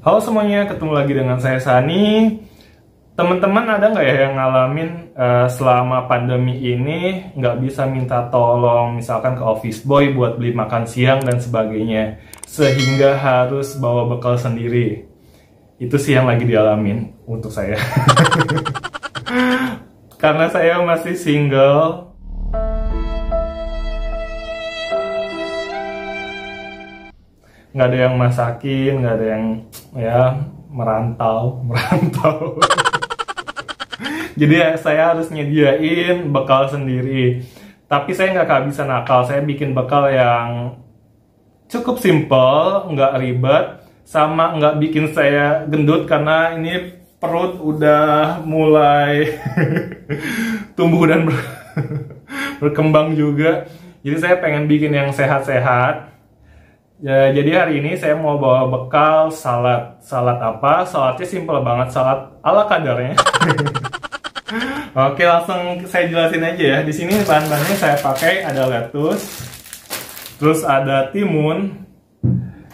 Halo semuanya, ketemu lagi dengan saya Sani. Teman-teman ada nggak ya yang ngalamin selama pandemi ini nggak bisa minta tolong misalkan ke office boy buat beli makan siang dan sebagainya, sehingga harus bawa bekal sendiri. Itu sih yang lagi dialamin untuk saya. Karena saya masih single. Nggak ada yang masakin, nggak ada yang ya merantau. Jadi saya harus nyediain bekal sendiri. Tapi saya nggak kehabisan akal, saya bikin bekal yang cukup simple, nggak ribet, sama nggak bikin saya gendut karena ini perut udah mulai tumbuh dan berkembang juga. Jadi saya pengen bikin yang sehat-sehat. Ya, jadi hari ini saya mau bawa bekal salad. Salad apa? Saladnya simple banget, salad ala kadarnya. Oke, langsung saya jelasin aja ya. Di sini bahan-bahannya saya pakai ada lettuce, terus ada timun,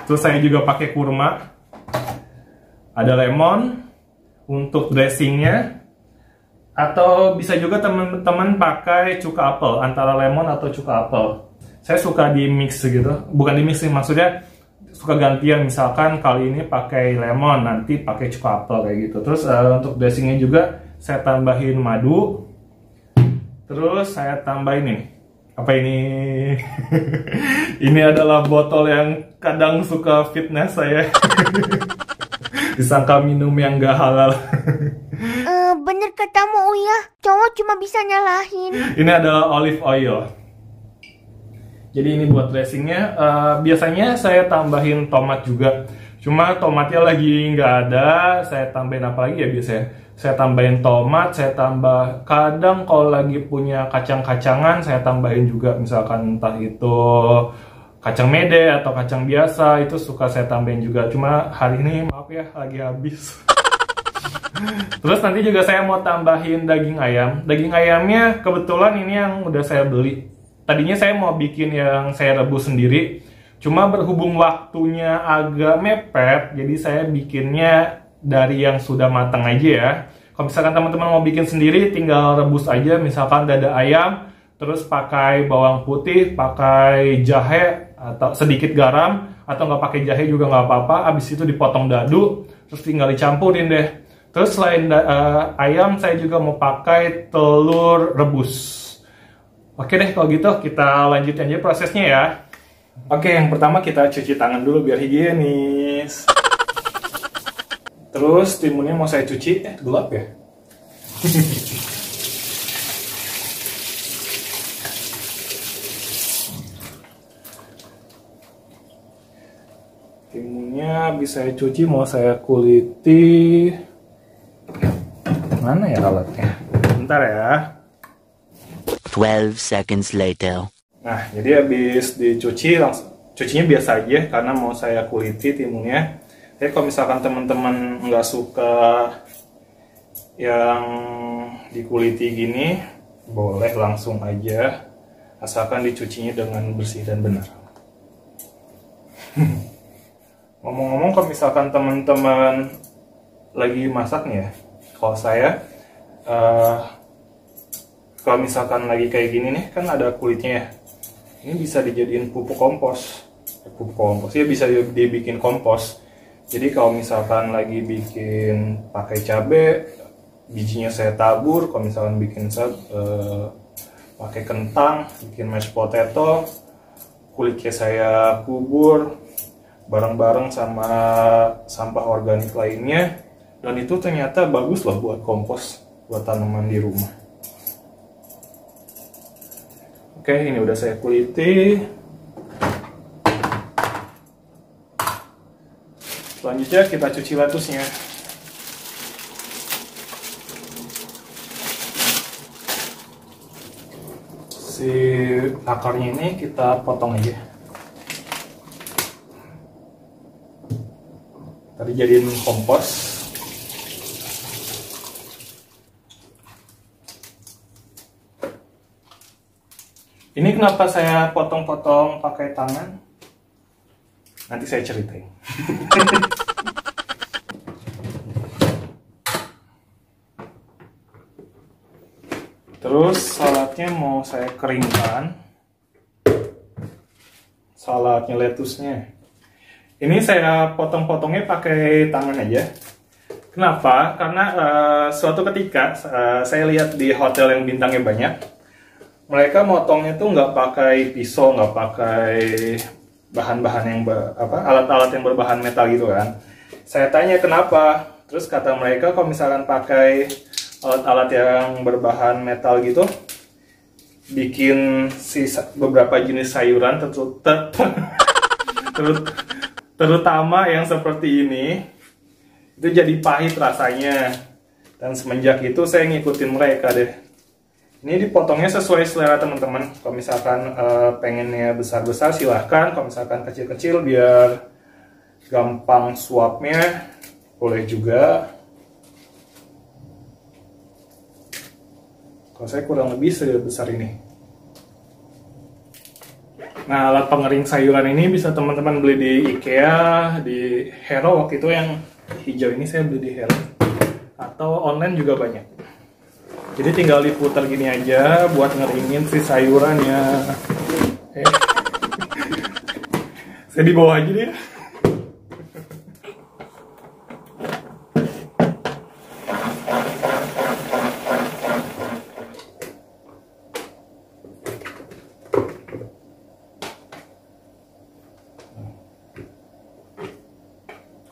terus saya juga pakai kurma, ada lemon untuk dressingnya, atau bisa juga teman-teman pakai cuka apel, antara lemon atau cuka apel. Saya suka di mix gitu, bukan di mix sih, maksudnya suka gantian, misalkan kali ini pakai lemon, nanti pakai cuka apel kayak gitu. Terus untuk dressingnya juga saya tambahin madu, terus saya tambahin ini, apa ini? Ini adalah botol yang kadang suka fitness saya. Disangka minum yang gak halal. Bener katamu Uya, cowok cuma bisa nyalahin. Ini adalah olive oil. Jadi ini buat dressingnya. Biasanya saya tambahin tomat juga. Cuma tomatnya lagi nggak ada. Saya tambahin apa lagi ya biasanya? Saya tambahin tomat. Saya tambah kadang kalau lagi punya kacang-kacangan saya tambahin juga. Misalkan entah itu kacang mede atau kacang biasa, itu suka saya tambahin juga. Cuma hari ini maaf ya lagi habis. Terus nanti juga saya mau tambahin daging ayam. Daging ayamnya kebetulan ini yang udah saya beli. Tadinya saya mau bikin yang saya rebus sendiri, cuma berhubung waktunya agak mepet, jadi saya bikinnya dari yang sudah matang aja ya. Kalau misalkan teman-teman mau bikin sendiri, tinggal rebus aja, misalkan dada ayam, terus pakai bawang putih, pakai jahe, atau sedikit garam, atau nggak pakai jahe juga nggak apa-apa. Abis itu dipotong dadu, terus tinggal dicampurin deh. Terus selain ayam, saya juga mau pakai telur rebus. Oke deh, kalau gitu kita lanjutin aja prosesnya ya. Oke, yang pertama kita cuci tangan dulu biar higienis. Terus timunnya mau saya cuci, gelap ya? Timunnya bisa saya cuci, mau saya kuliti. Mana ya alatnya? Bentar ya. 12 seconds later. Nah, jadi habis dicuci, langsung cucinya biasa aja karena mau saya kuliti timunnya. Tapi kalau misalkan teman-teman nggak suka yang dikuliti gini, boleh langsung aja, asalkan dicucinya dengan bersih dan benar. Ngomong-ngomong, kalau misalkan teman-teman lagi masak nih ya, kalau saya kalau misalkan lagi kayak gini nih, kan ada kulitnya ya. Ini bisa dijadiin pupuk kompos. Pupuk kompos ya, bisa dibikin kompos. Jadi kalau misalkan lagi bikin pakai cabe, bijinya saya tabur. Kalau misalkan bikin pakai kentang, bikin mashed potato, kulitnya saya kubur bareng-bareng sama sampah organik lainnya. Dan itu ternyata bagus loh buat kompos, buat tanaman di rumah. Oke, ini udah saya kuliti. Selanjutnya kita cuci lettuce-nya. Si akarnya ini kita potong aja. Tadi jadiin kompos. Ini kenapa saya potong-potong pakai tangan? Nanti saya ceritain. saladnya mau saya keringkan. Saladnya, lettuce-nya. Ini saya potong-potongnya pakai tangan aja. Kenapa? Karena suatu ketika saya lihat di hotel yang bintangnya banyak, mereka motongnya tuh nggak pakai pisau, nggak pakai bahan-bahan yang alat-alat yang berbahan metal gitu kan. Saya tanya kenapa, terus kata mereka kalau misalkan pakai alat-alat yang berbahan metal gitu, bikin beberapa jenis sayuran terutama yang seperti ini itu jadi pahit rasanya. Dan semenjak itu saya ngikutin mereka deh. Ini dipotongnya sesuai selera teman-teman. Kalau misalkan pengennya besar-besar silahkan, kalau misalkan kecil-kecil biar gampang suapnya boleh juga. Kalau saya kurang lebih sebesar ini. Nah, alat pengering sayuran ini bisa teman-teman beli di IKEA, di Hero. Waktu itu yang hijau ini saya beli di Hero. Atau online juga banyak. Jadi tinggal diputar gini aja buat ngeringin si sayurannya. Saya di bawah aja deh.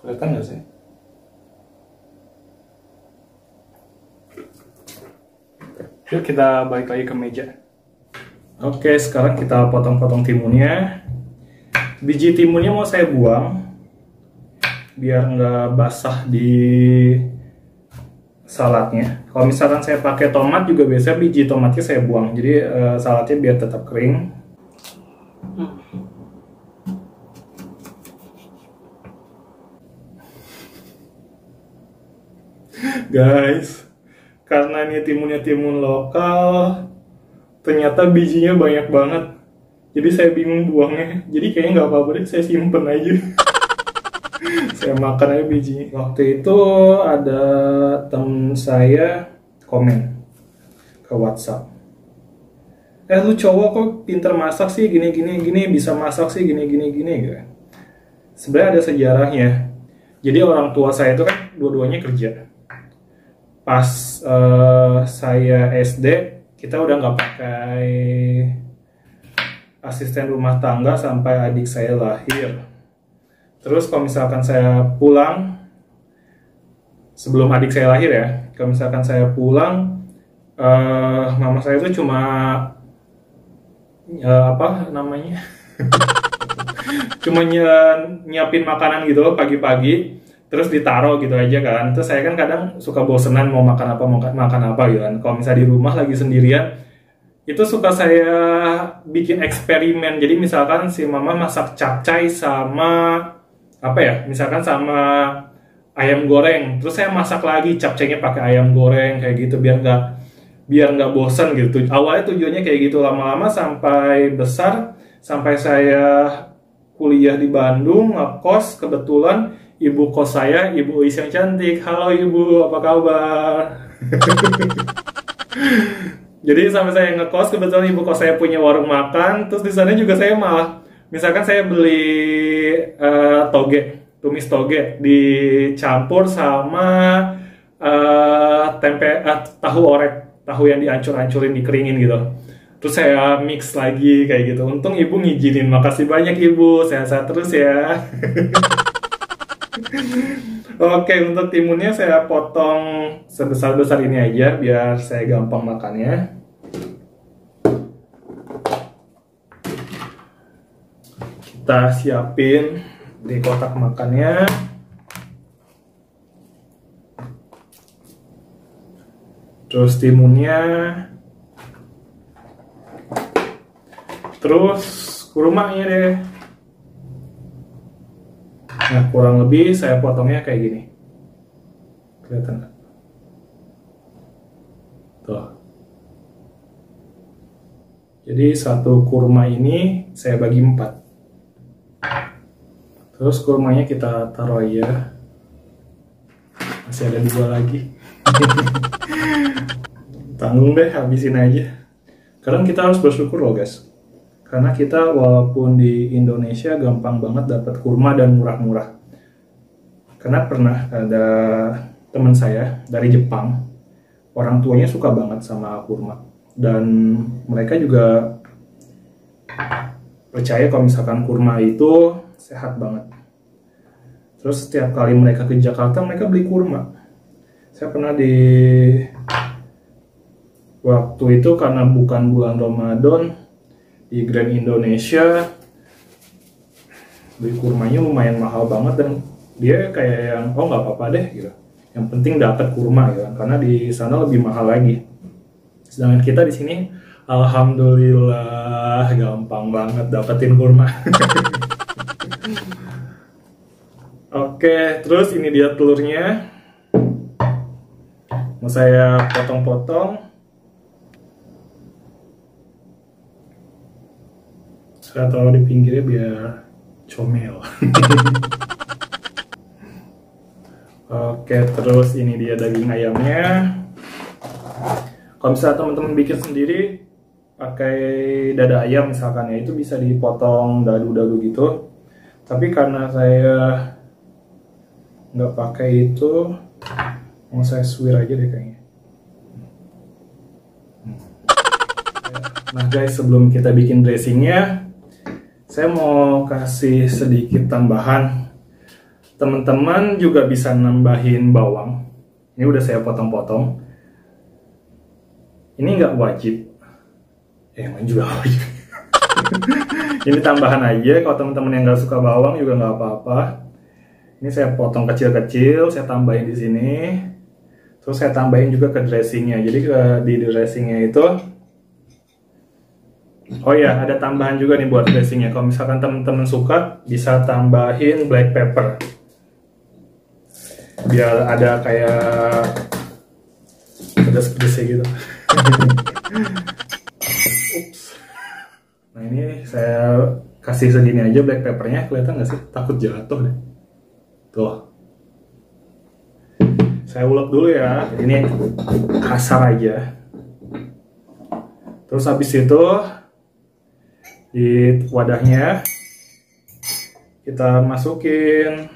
Kelihatan nggak sih? Yuk kita balik lagi ke meja. Oke, sekarang kita potong-potong timunnya. Biji timunnya mau saya buang biar nggak basah di saladnya. Kalau misalkan saya pakai tomat juga biasanya biji tomatnya saya buang. Jadi saladnya biar tetap kering. Guys, karena ini timunnya timun lokal, ternyata bijinya banyak banget. Jadi saya bingung buangnya. Jadi kayaknya nggak apa-apa deh, saya simpen aja. Saya makan aja bijinya. Waktu itu ada temen saya komen ke WhatsApp. Lu cowok kok pinter masak sih, gini, bisa masak sih, gini. Gitu. Sebenarnya ada sejarahnya. Jadi orang tua saya itu kan dua-duanya kerja. Pas saya SD, kita udah nggak pakai asisten rumah tangga sampai adik saya lahir. Terus kalau misalkan saya pulang, sebelum adik saya lahir ya, kalau misalkan saya pulang, mama saya itu cuma cuma nyiapin makanan gitu loh pagi-pagi. Terus ditaruh gitu aja kan. Terus saya kan kadang suka bosenan mau makan apa gitu kan. Kalau misalnya di rumah lagi sendirian, itu suka saya bikin eksperimen. Jadi misalkan si mama masak capcay sama misalkan sama ayam goreng. Terus saya masak lagi capcaynya pakai ayam goreng kayak gitu biar nggak bosen gitu. Awalnya tujuannya kayak gitu, lama-lama sampai besar, sampai saya kuliah di Bandung, ngekos, kebetulan ibu kos saya, Ibu Uis yang cantik. Halo Ibu, apa kabar? Jadi sampai saya ngekos, kebetulan ibu kos saya punya warung makan. Terus di sana juga saya malah, misalkan saya beli tumis toge, dicampur sama tahu orek, tahu yang dihancur-hancurin, dikeringin gitu. Terus saya mix lagi kayak gitu. Untung ibu ngizinin, makasih banyak ibu, sehat-sehat terus ya. Oke, untuk timunnya saya potong sebesar-besar ini aja biar saya gampang makannya. Kita siapin di kotak makannya. Terus timunnya. Terus kurmanya deh. Nah, kurang lebih saya potongnya kayak gini. Kelihatan nggak? Tuh. Jadi satu kurma ini saya bagi 4. Terus kurmanya kita taruh aja. Masih ada 2 lagi. Tanggung deh, habisin aja. Kadang kita harus bersyukur loh guys. Karena kita walaupun di Indonesia gampang banget dapat kurma dan murah-murah. Karena pernah ada teman saya dari Jepang, orang tuanya suka banget sama kurma. Dan mereka juga percaya kalau misalkan kurma itu sehat banget. Terus setiap kali mereka ke Jakarta, mereka beli kurma. Saya pernah di waktu itu karena bukan bulan Ramadan, di Grand Indonesia beli kurmanya lumayan mahal banget, dan dia kayak yang oh nggak apa-apa deh gitu, yang penting dapat kurma gitu, karena di sana lebih mahal lagi. Sedangkan kita di sini alhamdulillah gampang banget dapetin kurma. Oke, terus ini dia telurnya, mau saya potong-potong. Saya taruh di pinggirnya biar comel. Oke, terus ini dia daging ayamnya. Kalau misalnya teman-teman bikin sendiri pakai dada ayam misalkan, ya itu bisa dipotong dadu-dadu gitu. Tapi karena saya nggak pakai itu, mau saya suwir aja deh kayaknya. Nah guys, sebelum kita bikin dressingnya, saya mau kasih sedikit tambahan. Teman-teman juga bisa nambahin bawang. Ini udah saya potong-potong. Ini nggak wajib. Emang juga wajib. Ini tambahan aja. Kalau teman-teman yang nggak suka bawang juga nggak apa-apa. Ini saya potong kecil-kecil, saya tambahin di sini. Terus saya tambahin juga ke dressingnya. Jadi di dressingnya itu, oh ya, ada tambahan juga nih buat dressingnya. Kalau misalkan teman-teman suka, bisa tambahin black pepper. Biar ada kayak pedas-pedasnya gitu. Ups. Nah ini saya kasih segini aja black peppernya, kelihatan nggak sih? Takut jatuh deh. Tuh. Saya ulek dulu ya. Ini kasar aja. Terus habis itu di wadahnya kita masukin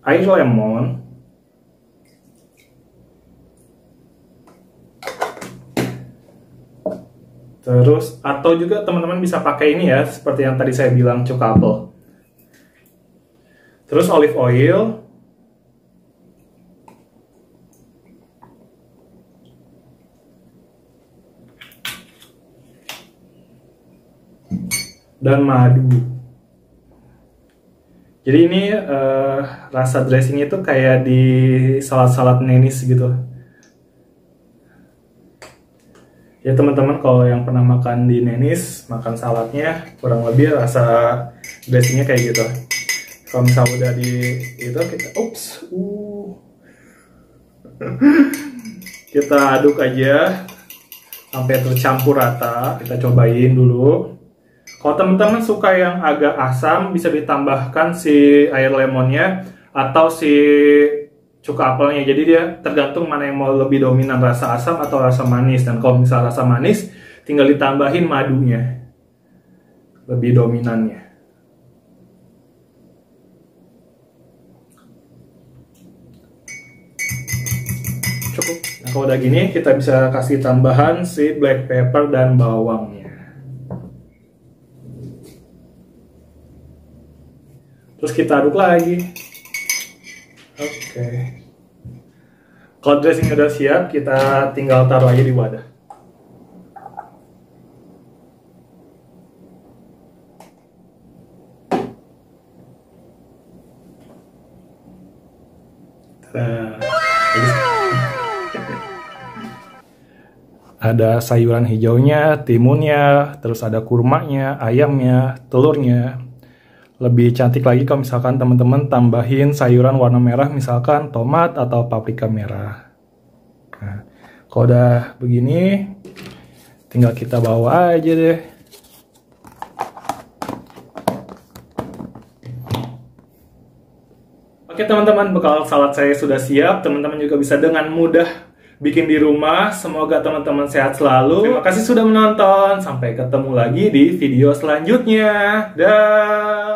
air lemon, terus atau juga teman-teman bisa pakai ini ya, seperti yang tadi saya bilang, cuka apel, terus olive oil, dan madu. Jadi ini rasa dressing itu kayak di salad-salad Nenis gitu. Ya teman-teman kalau yang pernah makan di Nenis, makan saladnya kurang lebih rasa dressingnya kayak gitu. Kalau misalnya udah di itu kita kita aduk aja sampai tercampur rata. Kita cobain dulu. Kalau teman-teman suka yang agak asam, bisa ditambahkan si air lemonnya atau si cuka apelnya. Jadi dia tergantung mana yang mau lebih dominan, rasa asam atau rasa manis. Dan kalau misalnya rasa manis, tinggal ditambahin madunya, lebih dominannya. Cukup. Nah, kalau udah gini, kita bisa kasih tambahan si black pepper dan bawangnya. Terus kita aduk lagi. Oke. Kalau dressing udah siap, kita tinggal taruh aja di wadah. Ada sayuran hijaunya, timunnya, terus ada kurmanya, ayamnya, telurnya. Lebih cantik lagi kalau misalkan teman-teman tambahin sayuran warna merah, misalkan tomat atau paprika merah. Nah, kalau udah begini, tinggal kita bawa aja deh. Oke teman-teman, bekal salad saya sudah siap. Teman-teman juga bisa dengan mudah bikin di rumah. Semoga teman-teman sehat selalu. Terima kasih sudah menonton. Sampai ketemu lagi di video selanjutnya. Dah.